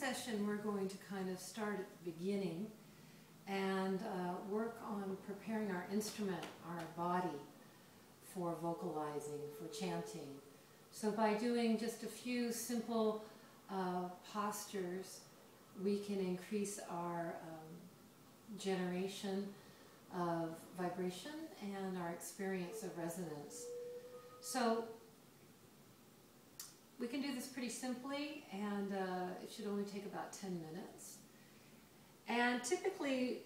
session we're going to kind of start at the beginning and work on preparing our instrument, our body, for vocalizing, for chanting. So by doing just a few simple postures, we can increase our generation of vibration and our experience of resonance. So we can do this pretty simply, and it should only take about 10 minutes. And typically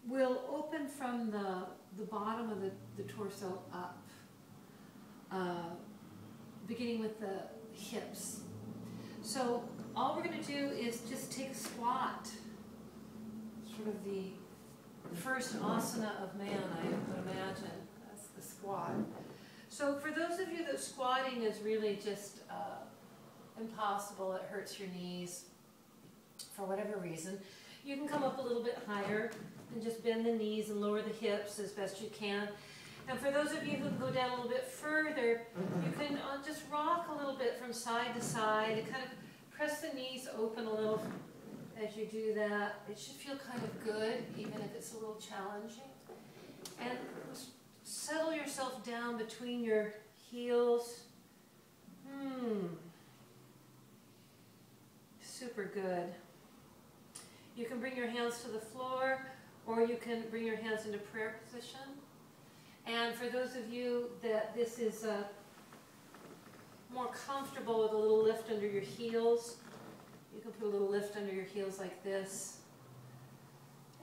we'll open from the bottom of the torso up, beginning with the hips. So all we're going to do is just take a squat, sort of the first asana of man, I would imagine. That's the squat. So for those of you that squatting is really just impossible, it hurts your knees for whatever reason, you can come up a little bit higher and just bend the knees and lower the hips as best you can. And for those of you who go down a little bit further, you can just rock a little bit from side to side and kind of press the knees open a little as you do that. It should feel kind of good, even if it's a little challenging. And settle yourself down between your heels. Super good. You can bring your hands to the floor, or you can bring your hands into prayer position. And for those of you that this is more comfortable with a little lift under your heels, you can put a little lift under your heels like this.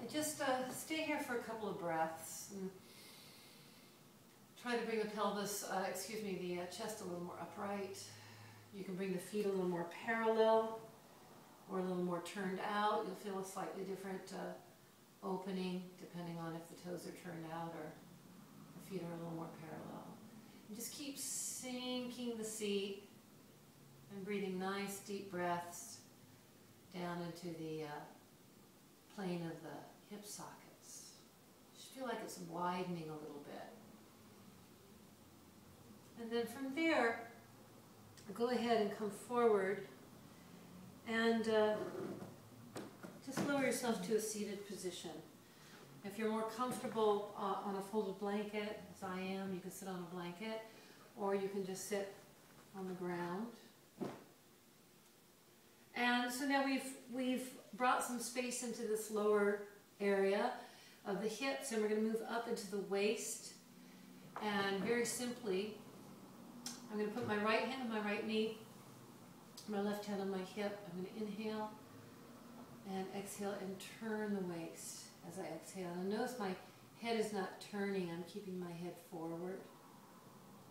And just stay here for a couple of breaths. And try to bring the pelvis, the chest a little more upright. You can bring the feet a little more parallel or a little more turned out. You'll feel a slightly different opening depending on if the toes are turned out or the feet are a little more parallel. And just keep sinking the seat and breathing nice deep breaths down into the plane of the hip sockets. Just feel like it's widening a little bit. And then from there, go ahead and come forward and just lower yourself to a seated position. If you're more comfortable on a folded blanket, as I am, you can sit on a blanket, or you can just sit on the ground. And so now we've brought some space into this lower area of the hips, and we're going to move up into the waist. And very simply, I'm going to put my right hand on my right knee, my left hand on my hip. I'm going to inhale and exhale and turn the waist as I exhale. And notice my head is not turning. I'm keeping my head forward.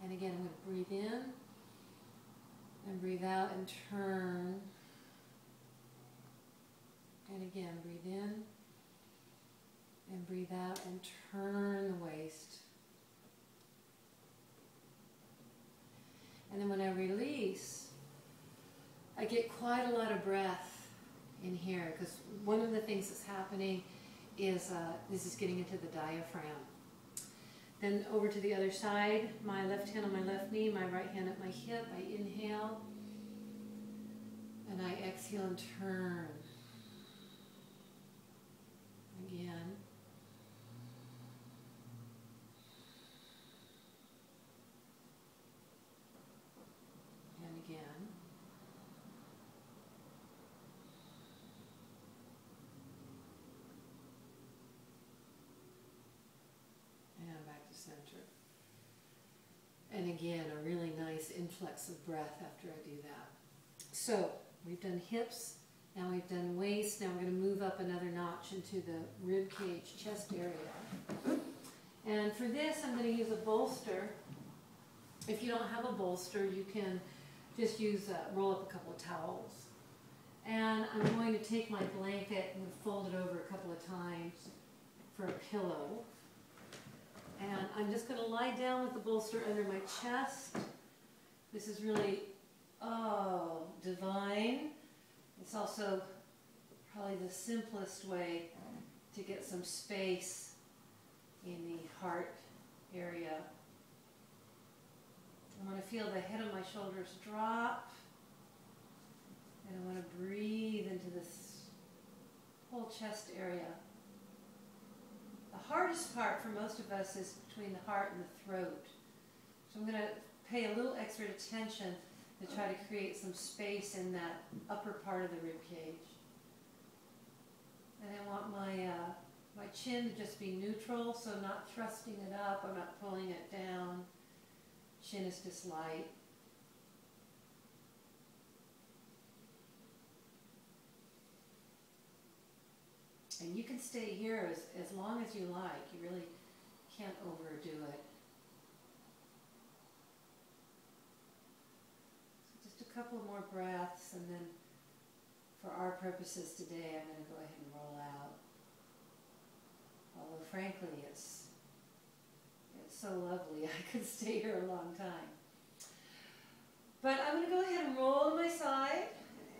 And again, I'm going to breathe in and breathe out and turn. And again, breathe in and breathe out and turn the waist. And then when I release, I get quite a lot of breath in here, because one of the things that's happening is this is getting into the diaphragm. Then over to the other side, my left hand on my left knee, my right hand at my hip. I inhale and I exhale and turn. Again. And again. And back to center. And again, a really nice influx of breath after I do that. So, we've done hips, now we've done waist, now we're going to move up another notch into the rib cage, chest area. And for this, I'm going to use a bolster. If you don't have a bolster, you can just use, roll up a couple of towels. And I'm going to take my blanket and fold it over a couple of times for a pillow. And I'm just going to lie down with the bolster under my chest. This is really, divine. It's also probably the simplest way to get some space in the heart area. I want to feel the head of my shoulders drop. And I want to breathe into this whole chest area. The hardest part for most of us is between the heart and the throat. So I'm going to pay a little extra attention to try to create some space in that upper part of the rib cage. And I want my chin to just be neutral, so I'm not thrusting it up, I'm not pulling it down. Chin is just light. And you can stay here as long as you like. You really can't overdo it. So just a couple more breaths, and then for our purposes today, I'm going to go ahead and roll out. Although frankly, it's so lovely, I could stay here a long time. But I'm going to go ahead and roll to my side,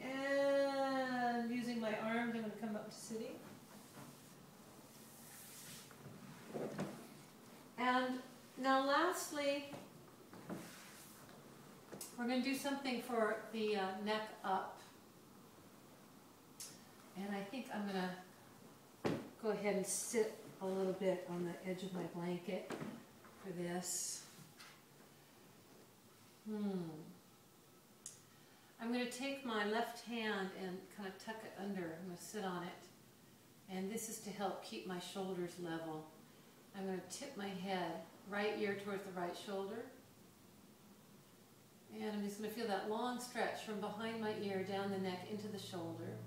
and using my arms, I'm going to come up to sitting. And now lastly, we're going to do something for the neck up. And I think I'm going to go ahead and sit a little bit on the edge of my blanket for this. I'm going to take my left hand and kind of tuck it under. I'm going to sit on it. And this is to help keep my shoulders level. I'm going to tip my head, right ear towards the right shoulder. And I'm just going to feel that long stretch from behind my ear down the neck into the shoulder.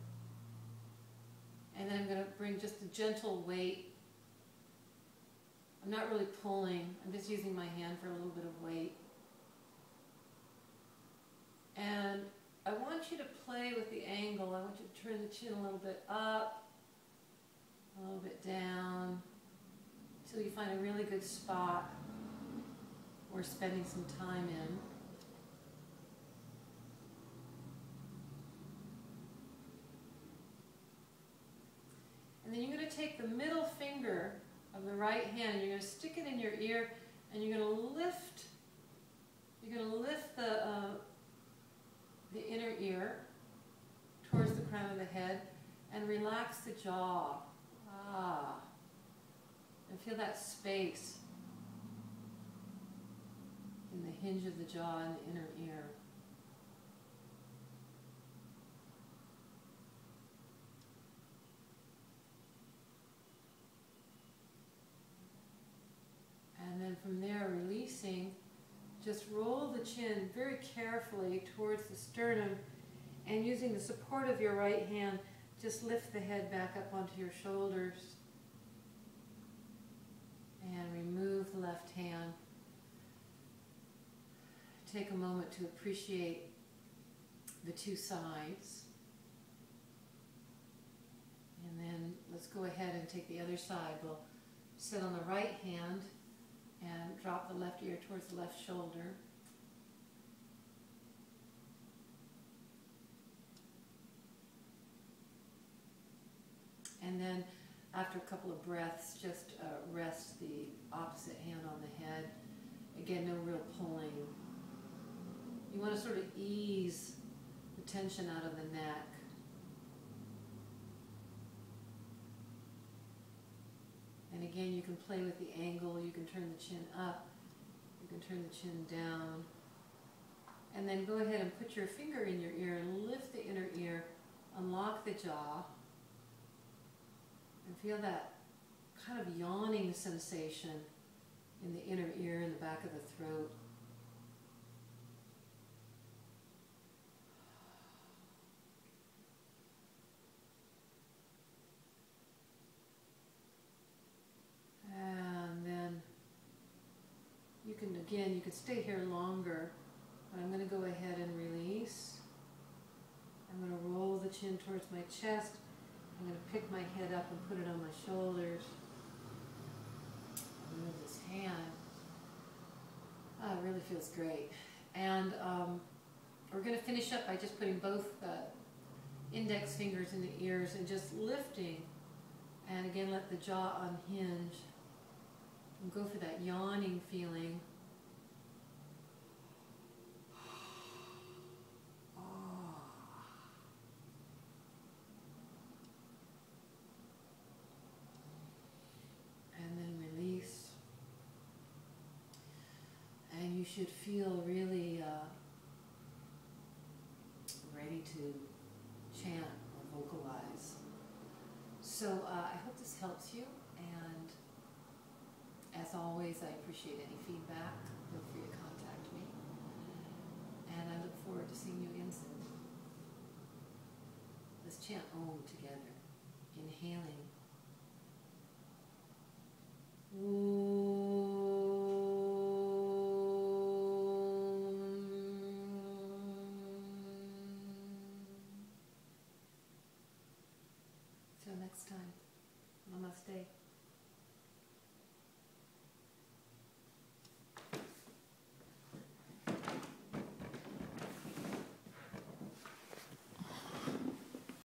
And then I'm going to bring just a gentle weight. I'm not really pulling, I'm just using my hand for a little bit of weight. And I want you to play with the angle. I want you to turn the chin a little bit up, a little bit down, until you find a really good spot we're spending some time in. And then you're going to take the middle finger of the right hand and you're going to stick it in your ear, and you're going to lift the inner ear towards the crown of the head and relax the jaw. And feel that space in the hinge of the jaw and the inner ear. And then from there, releasing, just roll the chin very carefully towards the sternum, and using the support of your right hand, just lift the head back up onto your shoulders. And remove the left hand. Take a moment to appreciate the two sides. And then let's go ahead and take the other side. We'll sit on the right hand and drop the left ear towards the left shoulder. And then after a couple of breaths, just rest the opposite hand on the head. Again, no real pulling. You want to sort of ease the tension out of the neck. And again, you can play with the angle. You can turn the chin up. You can turn the chin down. And then go ahead and put your finger in your ear and lift the inner ear. Unlock the jaw. And feel that kind of yawning sensation in the inner ear and the back of the throat. And then you can stay here longer, but I'm going to go ahead and release. I'm going to roll the chin towards my chest. I'm going to pick my head up and put it on my shoulders. Move this hand. Oh, it really feels great. And we're going to finish up by just putting both index fingers in the ears and just lifting. And again, let the jaw unhinge. And go for that yawning feeling. should feel really ready to chant or vocalize. So I hope this helps you, and as always, I appreciate any feedback. Feel free to contact me, and I look forward to seeing you again soon. Let's chant Om together, inhaling